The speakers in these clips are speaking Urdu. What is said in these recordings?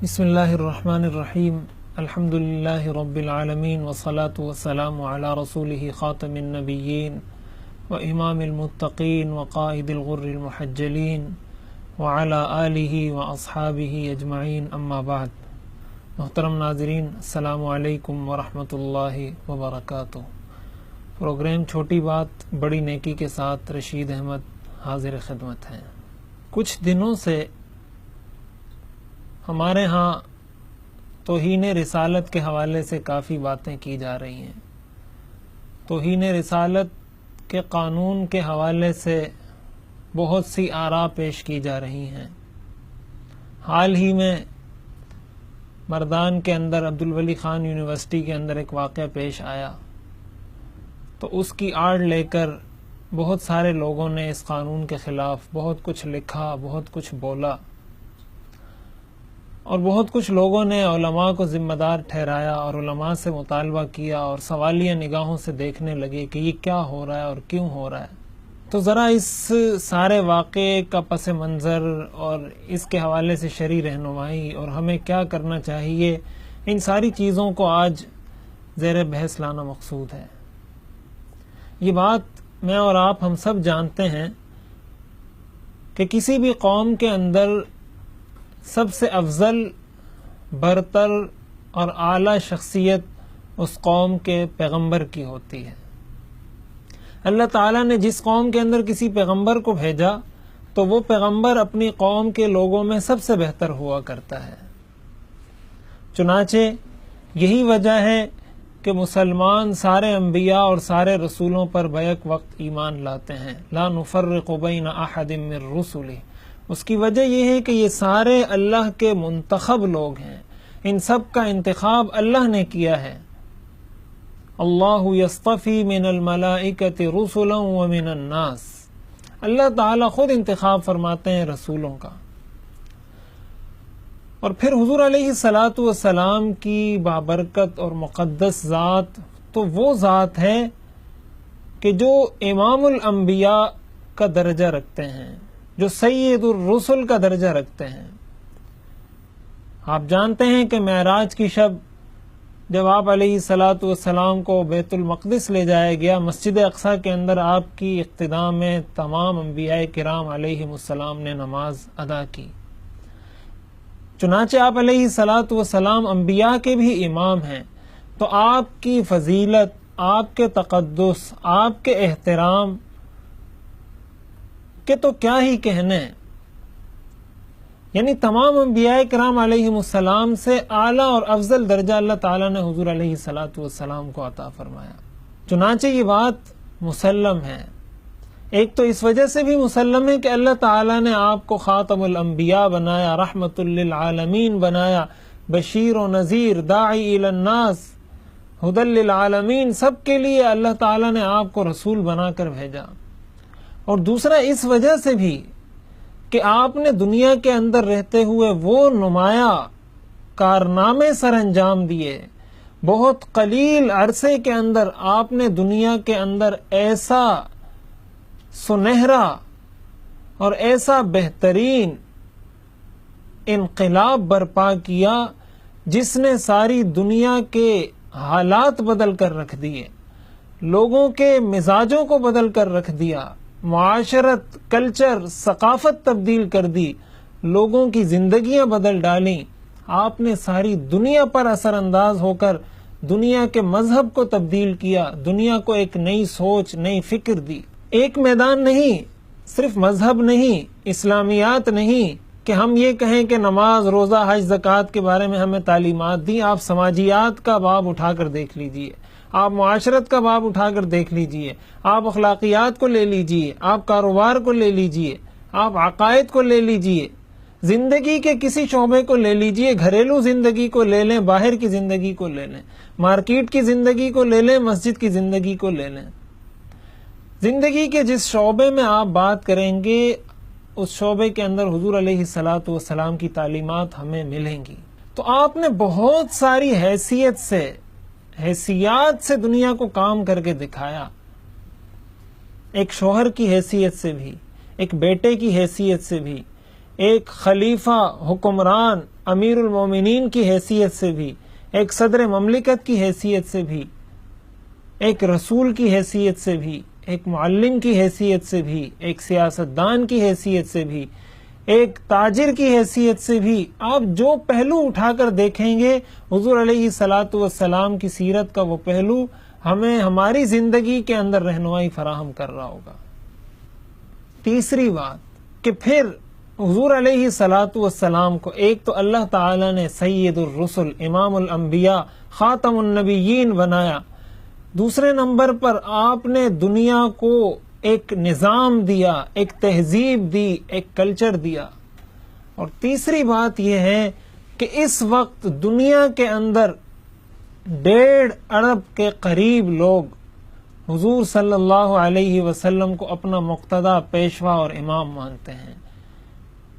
بسم اللہ الرحمن الرحیم الحمد للہ رب العالمین والصلاة والسلام علی رسولہ خاتم النبیین وامام المتقین وقائد الغر المحجلین وعلی آلہ واصحابہ اجمعین اما بعد. محترم ناظرین، السلام علیکم ورحمۃ اللہ وبرکاتہ. پروگرام چھوٹی بات بڑی نیکی کے ساتھ رشید احمد حاضر خدمت ہیں. کچھ دنوں سے ہمارے ہاں توہین رسالت کے حوالے سے کافی باتیں کی جا رہی ہیں. توہین رسالت کے قانون کے حوالے سے بہت سی آراء پیش کی جا رہی ہیں. حال ہی میں مردان کے اندر عبدالولی خان یونیورسٹی کے اندر ایک واقعہ پیش آیا، تو اس کی آڑ لے کر بہت سارے لوگوں نے اس قانون کے خلاف بہت کچھ لکھا، بہت کچھ بولا، اور بہت کچھ لوگوں نے علماء کو ذمہ دار ٹھہرایا اور علماء سے مطالبہ کیا اور سوالیہ نگاہوں سے دیکھنے لگے کہ یہ کیا ہو رہا ہے اور کیوں ہو رہا ہے. تو ذرا اس سارے واقعے کا پس منظر اور اس کے حوالے سے شرعی رہنمائی اور ہمیں کیا کرنا چاہیے، ان ساری چیزوں کو آج زیر بحث لانا مقصود ہے. یہ بات میں اور آپ ہم سب جانتے ہیں کہ کسی بھی قوم کے اندر سب سے افضل، برتر اور اعلیٰ شخصیت اس قوم کے پیغمبر کی ہوتی ہے. اللہ تعالیٰ نے جس قوم کے اندر کسی پیغمبر کو بھیجا تو وہ پیغمبر اپنی قوم کے لوگوں میں سب سے بہتر ہوا کرتا ہے. چنانچہ یہی وجہ ہے کہ مسلمان سارے انبیاء اور سارے رسولوں پر بیک وقت ایمان لاتے ہیں. لا نفرق بین احد من رسلہ. اس کی وجہ یہ ہے کہ یہ سارے اللہ کے منتخب لوگ ہیں، ان سب کا انتخاب اللہ نے کیا ہے. اللہ یصطفی من الملائکۃ رسلا ومن الناس. اللہ تعالیٰ خود انتخاب فرماتے ہیں رسولوں کا. اور پھر حضور علیہ الصلاۃ والسلام کی بابرکت اور مقدس ذات تو وہ ذات ہے کہ جو امام الانبیاء کا درجہ رکھتے ہیں، جو سید الرسل کا درجہ رکھتے ہیں. آپ جانتے ہیں کہ معراج کی شب جب آپ علیہ الصلاۃ والسلام کو بیت المقدس لے جایا گیا، مسجد اقصیٰ کے اندر آپ کی اقتداء میں تمام انبیاء کرام علیہم السلام نے نماز ادا کی. چنانچہ آپ علیہ الصلاۃ والسلام انبیاء کے بھی امام ہیں، تو آپ کی فضیلت، آپ کے تقدس، آپ کے احترام کہ تو کیا ہی کہنے. یعنی تمام انبیاء کرام علیہم السلام سے اعلیٰ اور افضل درجہ اللہ تعالیٰ نے حضور علیہ الصلاۃ والسلام کو عطا فرمایا. چنانچہ یہ بات مسلم ہے. ایک تو اس وجہ سے بھی مسلم ہے کہ اللہ تعالیٰ نے آپ کو خاتم الانبیاء بنایا، رحمت للعالمین بنایا، بشیر و نذیر، داعی الی الناس، ہدی للعالمین، سب کے لیے اللہ تعالیٰ نے آپ کو رسول بنا کر بھیجا. اور دوسرا اس وجہ سے بھی کہ آپ نے دنیا کے اندر رہتے ہوئے وہ نمایاں کارنامے سر انجام دیے. بہت قلیل عرصے کے اندر آپ نے دنیا کے اندر ایسا سنہرا اور ایسا بہترین انقلاب برپا کیا جس نے ساری دنیا کے حالات بدل کر رکھ دیے، لوگوں کے مزاجوں کو بدل کر رکھ دیا، معاشرت، کلچر، ثقافت تبدیل کر دی، لوگوں کی زندگیاں بدل ڈالیں. آپ نے ساری دنیا پر اثر انداز ہو کر دنیا کے مذہب کو تبدیل کیا، دنیا کو ایک نئی سوچ، نئی فکر دی. ایک میدان نہیں، صرف مذہب نہیں، اسلامیات نہیں کہ ہم یہ کہیں کہ نماز، روزہ، حج، زکوٰۃ کے بارے میں ہمیں تعلیمات دی. آپ سماجیات کا باب اٹھا کر دیکھ لیجئے، آپ معاشرت کا باب اٹھا کر دیکھ لیجئے، آپ اخلاقیات کو لے لیجئے، آپ کاروبار کو لے لیجئے، آپ عقائد کو لے لیجئے، زندگی کے کسی شعبے کو لے لیجئے، گھریلو زندگی کو لے لیں، باہر کی زندگی کو لے لیں، مارکیٹ کی زندگی کو لے لیں، مسجد کی زندگی کو لے لیں. زندگی کے جس شعبے میں آپ بات کریں گے اس شعبے کے اندر حضور علیہ الصلاۃ والسلام کی تعلیمات ہمیں ملیں گی. تو آپ نے بہت ساری حیثیات سے دنیا کو کام کر کے دکھایا. ایک شوہر کی حیثیت سے بھی، ایک بیٹے کی حیثیت سے بھی، ایک خلیفہ، حکمران، امیر المومنین کی حیثیت سے بھی، ایک صدر مملکت کی حیثیت سے بھی، ایک رسول کی حیثیت سے بھی، ایک معلم کی حیثیت سے بھی، ایک سیاستدان کی حیثیت سے بھی، ایک تاجر کی حیثیت سے بھی، آپ جو پہلو اٹھا کر دیکھیں گے حضور علیہ الصلاۃ والسلام کی سیرت کا وہ پہلو ہمیں ہماری زندگی کے اندر رہنمائی فراہم کر رہا ہوگا۔ تیسری بات کہ پھر حضور علیہ الصلاۃ والسلام کو ایک تو اللہ تعالی نے سید الرسل، امام الانبیاء، خاتم النبیین بنایا، دوسرے نمبر پر آپ نے دنیا کو ایک نظام دیا، ایک تہذیب دی، ایک کلچر دیا، اور تیسری بات یہ ہے کہ اس وقت دنیا کے اندر 1.5 ارب کے قریب لوگ حضور صلی اللہ علیہ وسلم کو اپنا مقتدی، پیشوا اور امام مانتے ہیں،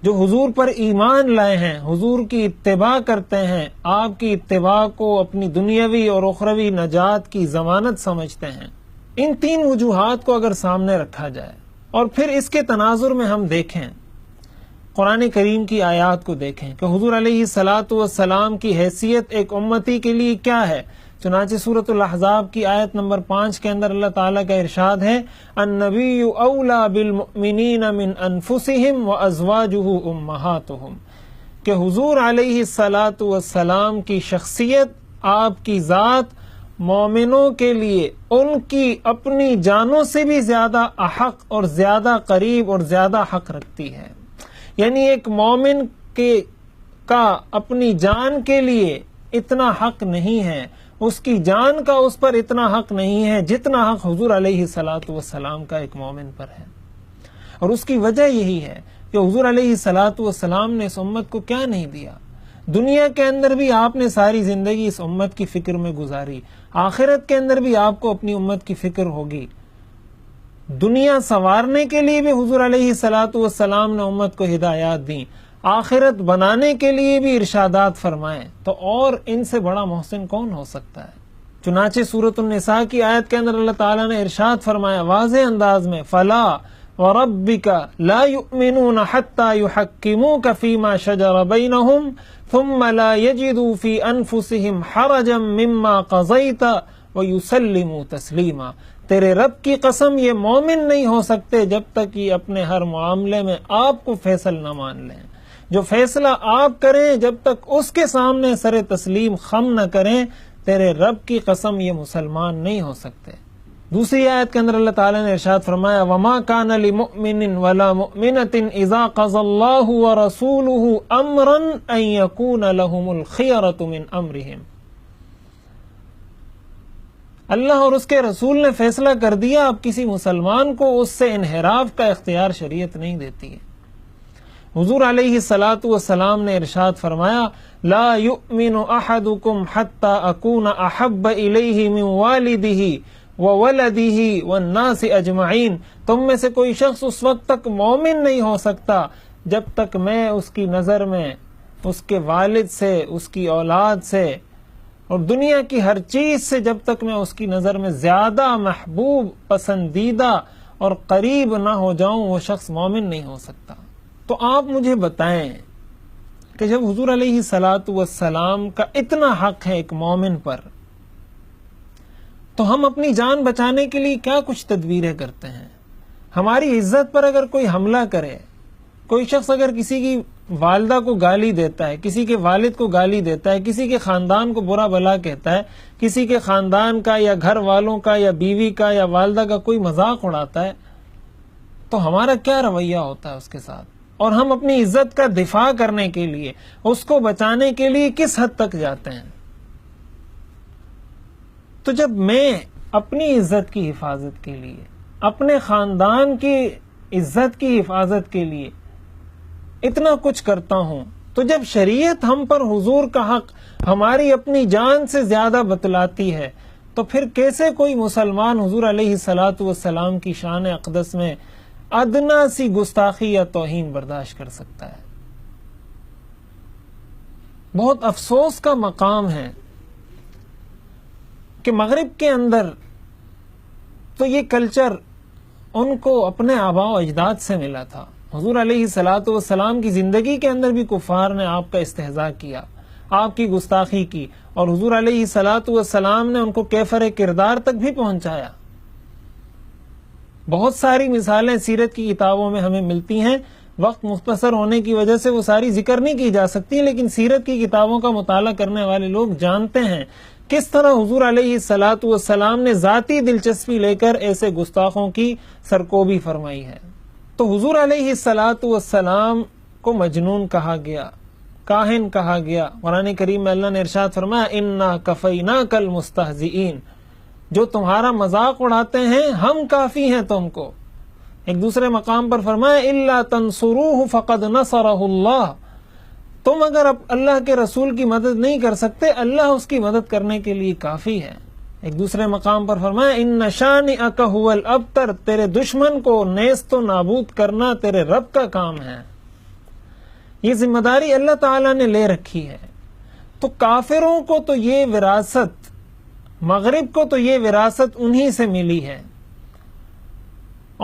جو حضور پر ایمان لائے ہیں، حضور کی اتباع کرتے ہیں، آپ کی اتباع کو اپنی دنیاوی اور اخروی نجات کی ضمانت سمجھتے ہیں۔ ان 3 وجوہات کو اگر سامنے رکھا جائے اور پھر اس کے تناظر میں ہم دیکھیں، قرآن کریم کی آیات کو دیکھیں کہ حضور علیہ الصلاۃ والسلام کی حیثیت ایک امتی کے لیے کیا ہے، چنانچہ سورۃ الاحزاب کی آیت نمبر 5 کے اندر اللہ تعالیٰ کا ارشاد ہے، النبی اولیٰ بالمؤمنین من انفسہم وازواجہ امہاتہم، کہ حضور علیہ الصلاۃ والسلام کی شخصیت، آپ کی ذات مومنوں کے لیے ان کی اپنی جانوں سے بھی زیادہ احق اور زیادہ قریب اور زیادہ حق رکھتی ہے۔ یعنی ایک مومن کا اپنی جان کے لیے اتنا حق نہیں ہے، اس کی جان کا اس پر اتنا حق نہیں ہے جتنا حق حضور علیہ الصلاۃ والسلام کا ایک مومن پر ہے۔ اور اس کی وجہ یہی ہے کہ حضور علیہ الصلاۃ والسلام نے اس امت کو کیا نہیں دیا۔ دنیا کے اندر بھی آپ نے ساری زندگی اس امت کی فکر میں گزاری، آخرت کے اندر بھی آپ کو اپنی امت کی فکر ہوگی۔ دنیا سنوارنے کے لیے بھی حضور علیہ الصلاۃ والسلام نے امت کو ہدایات دیں، آخرت بنانے کے لیے بھی ارشادات فرمائے، تو اور ان سے بڑا محسن کون ہو سکتا ہے؟ چنانچہ سورۃ النساء کی آیت کے اندر اللہ تعالیٰ نے ارشاد فرمایا واضح انداز میں، فلا وربک لا یؤمنون حتی یحکموک فیما شجر بینہم ثم لا یجدوا فی انفسہم حرجا مما قضیت ویسلموا تسلیما۔ تیرے رب کی قسم یہ مومن نہیں ہو سکتے جب تک یہ اپنے ہر معاملے میں آپ کو فیصل نہ مان لیں، جو فیصلہ آپ کریں جب تک اس کے سامنے سر تسلیم خم نہ کریں، تیرے رب کی قسم یہ مسلمان نہیں ہو سکتے۔ دوسری آیت کے اندر اللہ تعالیٰ نے ارشاد فرمایا وَمَا كَانَ لِمُؤْمِنٍ وَلَا مُؤْمِنَةٍ إِذَا قَضَى اللَّهُ وَرَسُولُهُ أَمْرًا أَن يَكُونَ لَهُمُ الْخِيَرَةُ مِنْ أَمْرِهِمْ۔ اللہ اور اس کے رسول نے فیصلہ کر دیا، اب کسی مسلمان کو اس سے انحراف کا اختیار شریعت نہیں دیتی ہے۔ حضور علیہ الصلاۃ والسلام نے ارشاد فرمایا لا یؤمن احدکم حتی اکون احب الیہ من والدہ وولدہ والناس اجمعین، تم میں سے کوئی شخص اس وقت تک مومن نہیں ہو سکتا جب تک میں اس کی نظر میں اس کے والد سے، اس کی اولاد سے اور دنیا کی ہر چیز سے جب تک میں اس کی نظر میں زیادہ محبوب، پسندیدہ اور قریب نہ ہو جاؤں، وہ شخص مومن نہیں ہو سکتا۔ تو آپ مجھے بتائیں کہ جب حضور علیہ الصلاۃ والسلام کا اتنا حق ہے ایک مومن پر، تو ہم اپنی جان بچانے کے لیے کیا کچھ تدبیریں کرتے ہیں؟ ہماری عزت پر اگر کوئی حملہ کرے، کوئی شخص اگر کسی کی والدہ کو گالی دیتا ہے، کسی کے والد کو گالی دیتا ہے، کسی کے خاندان کو برا بھلا کہتا ہے، کسی کے خاندان کا یا گھر والوں کا یا بیوی کا یا والدہ کا کوئی مذاق اڑاتا ہے، تو ہمارا کیا رویہ ہوتا ہے اس کے ساتھ؟ اور ہم اپنی عزت کا دفاع کرنے کے لیے، اس کو بچانے کے لیے کس حد تک جاتے ہیں؟ تو جب میں اپنی عزت کی حفاظت کے لیے، اپنے خاندان کی عزت کی حفاظت کے لیے اتنا کچھ کرتا ہوں، تو جب شریعت ہم پر حضور کا حق ہماری اپنی جان سے زیادہ بتلاتی ہے، تو پھر کیسے کوئی مسلمان حضور علیہ الصلاۃ والسلام کی شان اقدس میں ادنا سی گستاخی یا توہین برداشت کر سکتا ہے؟ بہت افسوس کا مقام ہے کہ مغرب کے اندر تو یہ کلچر ان کو اپنے آباء و اجداد سے ملا تھا. حضور علیہ الصلوۃ والسلام کی زندگی کے اندر بھی کفار نے آپ کا استہزاء کیا، آپ کی گستاخی کی، اور حضور علیہ الصلوۃ والسلام نے ان کو کیفر کردار تک بھی پہنچایا. بہت ساری مثالیں سیرت کی کتابوں میں ہمیں ملتی ہیں. وقت مختصر ہونے کی وجہ سے وہ ساری ذکر نہیں کی جا سکتی، لیکن سیرت کی کتابوں کا مطالعہ کرنے والے لوگ جانتے ہیں کس طرح حضور علیہ الصلوۃ والسلام نے ذاتی دلچسپی لے کر ایسے گستاخوں کی سرکوبی فرمائی ہے. تو حضور علیہ الصلوۃ والسلام کو مجنون کہا گیا، کاہن کہا گیا. قرآن کریم میں اللہ نے ارشاد فرمایا انا کفیناک المستہزئین، جو تمہارا مذاق اڑاتے ہیں ہم کافی ہیں تم کو. ایک دوسرے مقام پر فرمایا الا تنصروہ فقد نصرہ اللہ، تم اگر اللہ کے رسول کی مدد نہیں کر سکتے، اللہ اس کی مدد کرنے کے لیے کافی ہے. ایک دوسرے مقام پر فرمایا ان شانئک ھو الابتر، تیرے دشمن کو نیست و نابود کرنا تیرے رب کا کام ہے. یہ ذمہ داری اللہ تعالیٰ نے لے رکھی ہے. تو کافروں کو تو یہ وراثت، مغرب کو تو یہ وراثت انہی سے ملی ہے،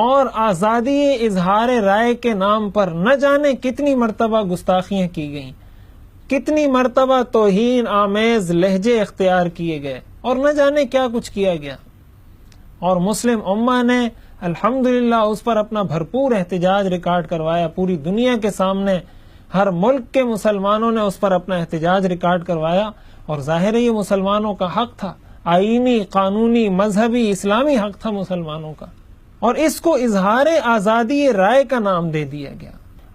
اور آزادی اظہار رائے کے نام پر نہ جانے کتنی مرتبہ گستاخیاں کی گئیں، کتنی مرتبہ توہین آمیز لہجے اختیار کیے گئے، اور نہ جانے کیا کچھ کیا گیا. اور مسلم امہ نے الحمدللہ اس پر اپنا بھرپور احتجاج ریکارڈ کروایا. پوری دنیا کے سامنے ہر ملک کے مسلمانوں نے اس پر اپنا احتجاج ریکارڈ کروایا، اور ظاہر ہے یہ مسلمانوں کا حق تھا، آئینی، قانونی، مذہبی، اسلامی حق تھا مسلمانوں کا. اور اس کو اظہار آزادی رائے کا نام دے دیا گیا.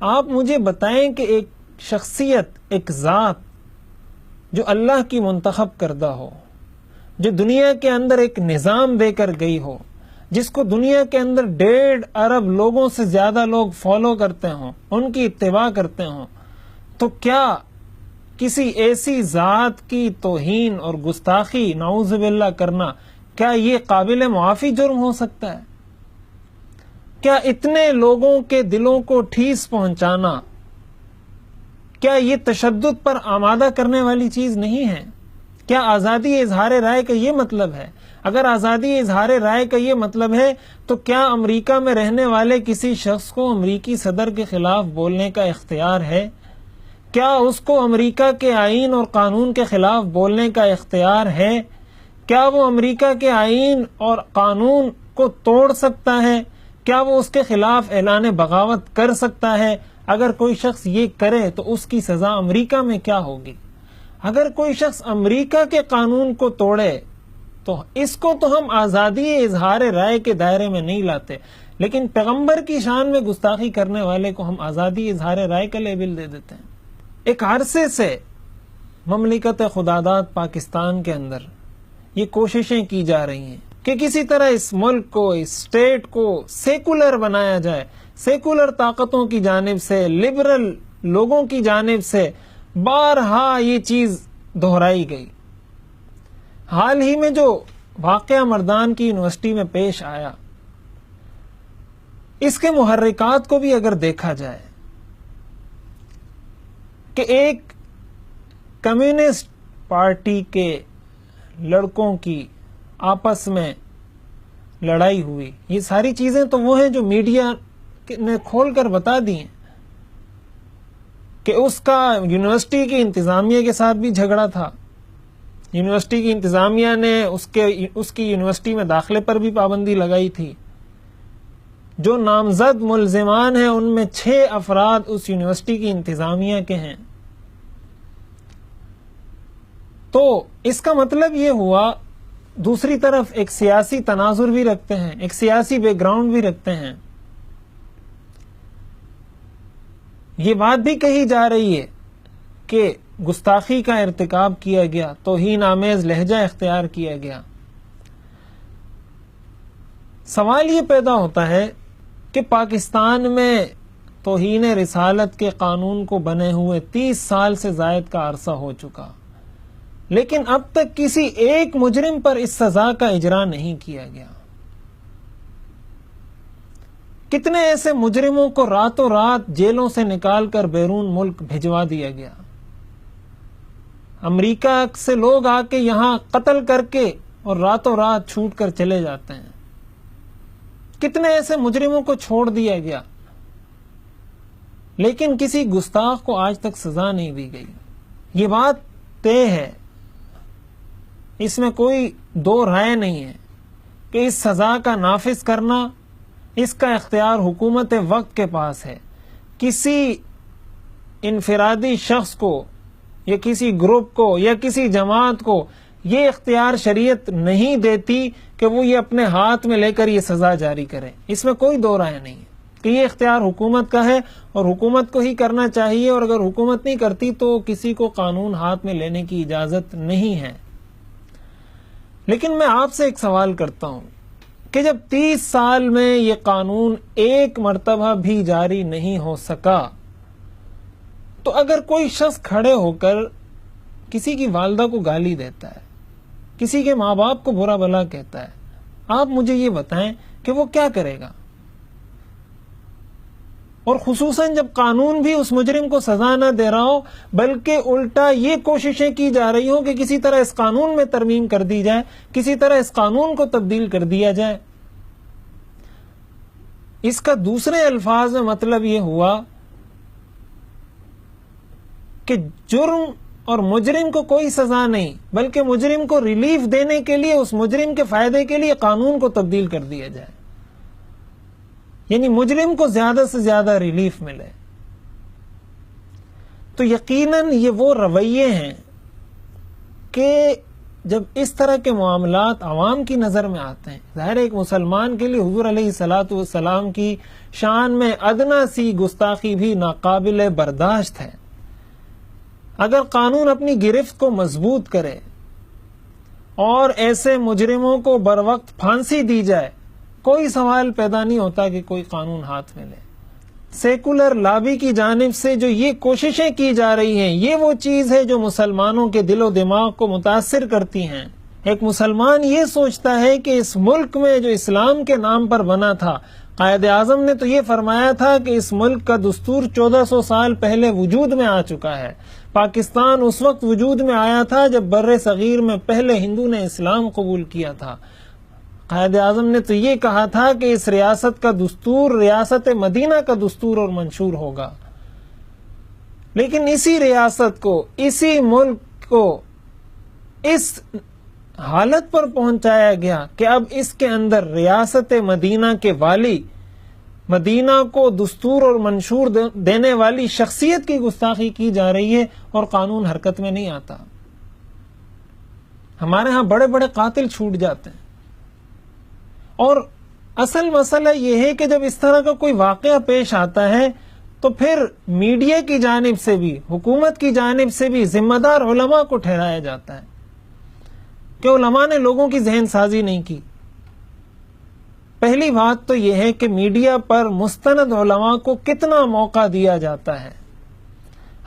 آپ مجھے بتائیں کہ ایک شخصیت، ایک ذات جو اللہ کی منتخب کردہ ہو، جو دنیا کے اندر ایک نظام دے کر گئی ہو، جس کو دنیا کے اندر 1.5 ارب لوگوں سے زیادہ لوگ فالو کرتے ہوں، ان کی اتباع کرتے ہوں، تو کیا کسی ایسی ذات کی توہین اور گستاخی نعوذ باللہ کرنا، کیا یہ قابل معافی جرم ہو سکتا ہے؟ کیا اتنے لوگوں کے دلوں کو ٹھیس پہنچانا، کیا یہ تشدد پر آمادہ کرنے والی چیز نہیں ہے؟ کیا آزادی اظہار رائے کا یہ مطلب ہے؟ اگر آزادی اظہار رائے کا یہ مطلب ہے تو کیا امریکہ میں رہنے والے کسی شخص کو امریکی صدر کے خلاف بولنے کا اختیار ہے؟ کیا اس کو امریکہ کے آئین اور قانون کے خلاف بولنے کا اختیار ہے؟ کیا وہ امریکہ کے آئین اور قانون کو توڑ سکتا ہے؟ کیا وہ اس کے خلاف اعلان بغاوت کر سکتا ہے؟ اگر کوئی شخص یہ کرے تو اس کی سزا امریکہ میں کیا ہوگی؟ اگر کوئی شخص امریکہ کے قانون کو توڑے تو اس کو تو ہم آزادی اظہار رائے کے دائرے میں نہیں لاتے، لیکن پیغمبر کی شان میں گستاخی کرنے والے کو ہم آزادی اظہار رائے کا لیبل دے دیتے ہیں. ایک عرصے سے مملکت خداداد پاکستان کے اندر یہ کوششیں کی جا رہی ہیں کہ کسی طرح اس ملک کو، اس اسٹیٹ کو سیکولر بنایا جائے. سیکولر طاقتوں کی جانب سے، لبرل لوگوں کی جانب سے بارہا یہ چیز دہرائی گئی. حال ہی میں جو واقعہ مردان کی یونیورسٹی میں پیش آیا، اس کے محرکات کو بھی اگر دیکھا جائے کہ ایک کمیونسٹ پارٹی کے لڑکوں کی آپس میں لڑائی ہوئی، یہ ساری چیزیں تو وہ ہیں جو میڈیا نے کھول کر بتا دی ہیں کہ اس کا یونیورسٹی کی انتظامیہ کے ساتھ بھی جھگڑا تھا. یونیورسٹی کی انتظامیہ نے اس کی یونیورسٹی میں داخلے پر بھی پابندی لگائی تھی. جو نامزد ملزمان ہیں ان میں 6 افراد اس یونیورسٹی کی انتظامیہ کے ہیں. تو اس کا مطلب یہ ہوا، دوسری طرف ایک سیاسی تناظر بھی رکھتے ہیں، ایک سیاسی بیک گراؤنڈ بھی رکھتے ہیں. یہ بات بھی کہی جا رہی ہے کہ گستاخی کا ارتکاب کیا گیا، توہین آمیز لہجہ اختیار کیا گیا. سوال یہ پیدا ہوتا ہے کہ پاکستان میں توہین رسالت کے قانون کو بنے ہوئے 30 سال سے زائد کا عرصہ ہو چکا، لیکن اب تک کسی ایک مجرم پر اس سزا کا اجرا نہیں کیا گیا. کتنے ایسے مجرموں کو راتوں رات جیلوں سے نکال کر بیرون ملک بھجوا دیا گیا. امریکہ سے لوگ آ کے یہاں قتل کر کے اور راتوں رات چھوٹ کر چلے جاتے ہیں. کتنے ایسے مجرموں کو چھوڑ دیا گیا، لیکن کسی گستاخ کو آج تک سزا نہیں دی گئی. یہ بات طے ہے، اس میں کوئی دو رائے نہیں ہے کہ اس سزا کا نافذ کرنا، اس کا اختیار حکومت وقت کے پاس ہے. کسی انفرادی شخص کو یا کسی گروپ کو یا کسی جماعت کو یہ اختیار شریعت نہیں دیتی کہ وہ یہ اپنے ہاتھ میں لے کر یہ سزا جاری کرے. اس میں کوئی دو رائے نہیں ہے کہ یہ اختیار حکومت کا ہے اور حکومت کو ہی کرنا چاہیے، اور اگر حکومت نہیں کرتی تو کسی کو قانون ہاتھ میں لینے کی اجازت نہیں ہے. لیکن میں آپ سے ایک سوال کرتا ہوں کہ جب 30 سال میں یہ قانون ایک مرتبہ بھی جاری نہیں ہو سکا، تو اگر کوئی شخص کھڑے ہو کر کسی کی والدہ کو گالی دیتا ہے، کسی کے ماں باپ کو برا بھلا کہتا ہے، آپ مجھے یہ بتائیں کہ وہ کیا کرے گا؟ اور خصوصاً جب قانون بھی اس مجرم کو سزا نہ دے رہا ہو، بلکہ الٹا یہ کوششیں کی جا رہی ہوں کہ کسی طرح اس قانون میں ترمیم کر دی جائے، کسی طرح اس قانون کو تبدیل کر دیا جائے. اس کا دوسرے الفاظ میں مطلب یہ ہوا کہ جرم اور مجرم کو کوئی سزا نہیں، بلکہ مجرم کو ریلیف دینے کے لیے، اس مجرم کے فائدے کے لیے قانون کو تبدیل کر دیا جائے، یعنی مجرم کو زیادہ سے زیادہ ریلیف ملے. تو یقیناً یہ وہ رویے ہیں کہ جب اس طرح کے معاملات عوام کی نظر میں آتے ہیں، ظاہر ایک مسلمان کے لیے حضور علیہ الصلاۃ والسلام کی شان میں ادنا سی گستاخی بھی ناقابل برداشت ہے. اگر قانون اپنی گرفت کو مضبوط کرے اور ایسے مجرموں کو بروقت پھانسی دی جائے، کوئی سوال پیدا نہیں ہوتا کہ کوئی قانون ہاتھ میں لے. سیکولر لابی کی جانب سے جو یہ کوششیں کی جا رہی ہیں، یہ وہ چیز ہے جو مسلمانوں کے دل و دماغ کو متاثر کرتی ہیں. ایک مسلمان یہ سوچتا ہے کہ اس ملک میں جو اسلام کے نام پر بنا تھا، قائد اعظم نے تو یہ فرمایا تھا کہ اس ملک کا دستور 1400 سال پہلے وجود میں آ چکا ہے. پاکستان اس وقت وجود میں آیا تھا جب بر صغیر میں پہلے ہندو نے اسلام قبول کیا تھا. قائد اعظم نے تو یہ کہا تھا کہ اس ریاست کا دستور ریاست مدینہ کا دستور اور منشور ہوگا. لیکن اسی ریاست کو، اسی ملک کو اس حالت پر پہنچایا گیا کہ اب اس کے اندر ریاست مدینہ کے والی، مدینہ کو دستور اور منشور دینے والی شخصیت کی گستاخی کی جا رہی ہے اور قانون حرکت میں نہیں آتا. ہمارے ہاں بڑے بڑے قاتل چھوٹ جاتے ہیں. اور اصل مسئلہ یہ ہے کہ جب اس طرح کا کوئی واقعہ پیش آتا ہے تو پھر میڈیا کی جانب سے بھی، حکومت کی جانب سے بھی ذمہ دار علماء کو ٹھہرایا جاتا ہے کہ علماء نے لوگوں کی ذہن سازی نہیں کی. پہلی بات تو یہ ہے کہ میڈیا پر مستند علماء کو کتنا موقع دیا جاتا ہے.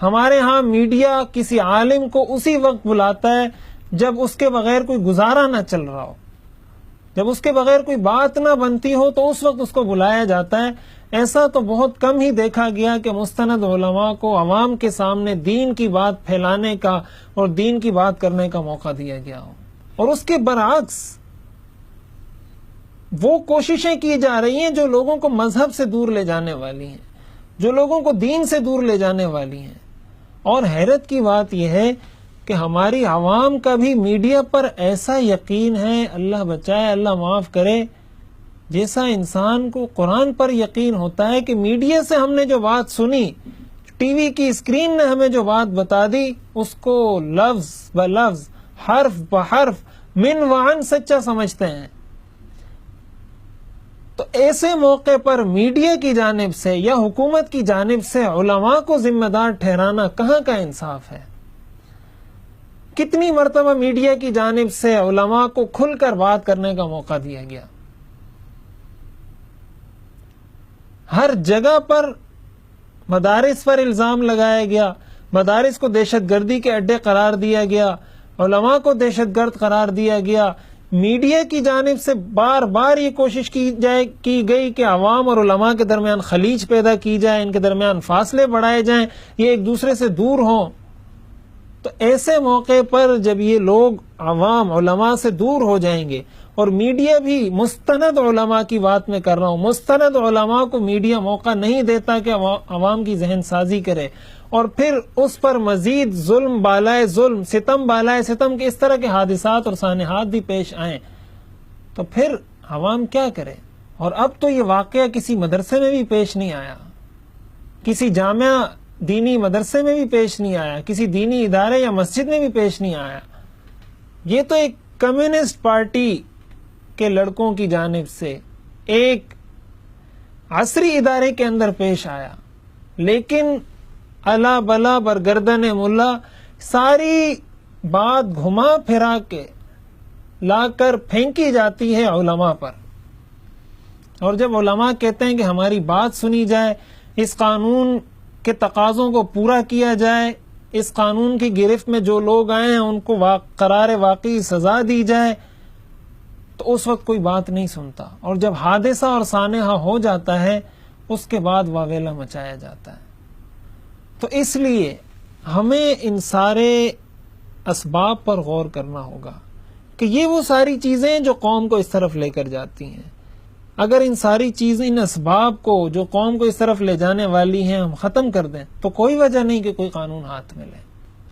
ہمارے ہاں میڈیا کسی عالم کو اسی وقت بلاتا ہے جب اس کے بغیر کوئی گزارا نہ چل رہا ہو، جب اس کے بغیر کوئی بات نہ بنتی ہو تو اس وقت اس کو بلایا جاتا ہے. ایسا تو بہت کم ہی دیکھا گیا کہ مستند علماء کو عوام کے سامنے دین کی بات پھیلانے کا اور دین کی بات کرنے کا موقع دیا گیا ہو. اور اس کے برعکس وہ کوششیں کی جا رہی ہیں جو لوگوں کو مذہب سے دور لے جانے والی ہیں، جو لوگوں کو دین سے دور لے جانے والی ہیں. اور حیرت کی بات یہ ہے کہ ہماری عوام کا بھی میڈیا پر ایسا یقین ہے، اللہ بچائے اللہ معاف کرے، جیسا انسان کو قرآن پر یقین ہوتا ہے کہ میڈیا سے ہم نے جو بات سنی، ٹی وی کی اسکرین نے ہمیں جو بات بتا دی، اس کو لفظ بلفظ، حرف بحرف، من وعن سچا سمجھتے ہیں. تو ایسے موقع پر میڈیا کی جانب سے یا حکومت کی جانب سے علماء کو ذمہ دار ٹھہرانا کہاں کا انصاف ہے؟ کتنی مرتبہ میڈیا کی جانب سے علماء کو کھل کر بات کرنے کا موقع دیا گیا. ہر جگہ پر مدارس پر الزام لگایا گیا، مدارس کو دہشت گردی کے اڈے قرار دیا گیا، علماء کو دہشت گرد قرار دیا گیا. میڈیا کی جانب سے بار بار یہ کوشش کی گئی کہ عوام اور علماء کے درمیان خلیج پیدا کی جائے، ان کے درمیان فاصلے بڑھائے جائیں، یہ ایک دوسرے سے دور ہوں. تو ایسے موقع پر جب یہ لوگ عوام علماء سے دور ہو جائیں گے اور میڈیا بھی مستند علماء کی بات میں کر رہا ہوں، مستند علماء کو میڈیا موقع نہیں دیتا کہ عوام کی ذہن سازی کرے، اور پھر اس پر مزید ظلم بالائے ظلم، ستم بالائے ستم کے اس طرح کے حادثات اور سانحات بھی پیش آئیں، تو پھر عوام کیا کرے؟ اور اب تو یہ واقعہ کسی مدرسے میں بھی پیش نہیں آیا، کسی جامعہ دینی مدرسے میں بھی پیش نہیں آیا، کسی دینی ادارے یا مسجد میں بھی پیش نہیں آیا، یہ تو ایک کمیونسٹ پارٹی کے لڑکوں کی جانب سے ایک عصری ادارے کے اندر پیش آیا، لیکن الا بلا برگردن ملا ساری بات گھما پھرا کے لا کر پھینکی جاتی ہے علماء پر، اور جب علماء کہتے ہیں کہ ہماری بات سنی جائے، اس قانون کے تقاضوں کو پورا کیا جائے، اس قانون کی گرفت میں جو لوگ آئے ہیں ان کو قرار واقعی سزا دی جائے، تو اس وقت کوئی بات نہیں سنتا، اور جب حادثہ اور سانحہ ہو جاتا ہے اس کے بعد واویلا مچایا جاتا ہے۔ تو اس لیے ہمیں ان سارے اسباب پر غور کرنا ہوگا کہ یہ وہ ساری چیزیں جو قوم کو اس طرف لے کر جاتی ہیں، اگر ان ساری چیزیں، ان اسباب کو جو قوم کو اس طرف لے جانے والی ہیں ہم ختم کر دیں تو کوئی وجہ نہیں کہ کوئی قانون ہاتھ میں لے۔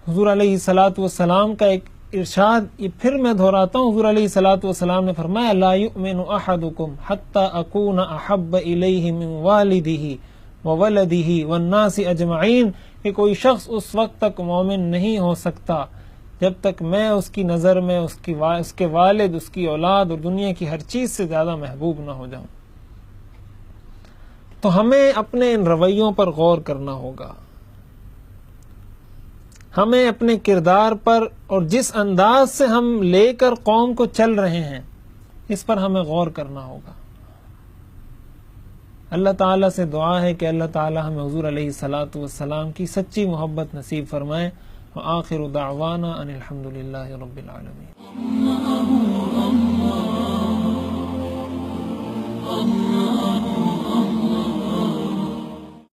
حضور علیہ الصلوۃ والسلام کا ایک ارشاد، یہ پھر میں دہراتا ہوں، حضور علیہ الصلوۃ والسلام نے فرمایا لا یؤمن احدکم حتی اکون احب الیہ من والدہ وولدہ والناس اجمعین، کہ کوئی شخص اس وقت تک مومن نہیں ہو سکتا جب تک میں اس کی نظر میں اس کے والد، اس کی اولاد اور دنیا کی ہر چیز سے زیادہ محبوب نہ ہو جاؤں۔ تو ہمیں اپنے ان رویوں پر غور کرنا ہوگا، ہمیں اپنے کردار پر اور جس انداز سے ہم لے کر قوم کو چل رہے ہیں اس پر ہمیں غور کرنا ہوگا۔ اللہ تعالیٰ سے دعا ہے کہ اللہ تعالیٰ ہمیں حضور علیہ الصلوۃ والسلام کی سچی محبت نصیب فرمائے۔ وآخر دعوانا ان الحمد للہ رب العالمین۔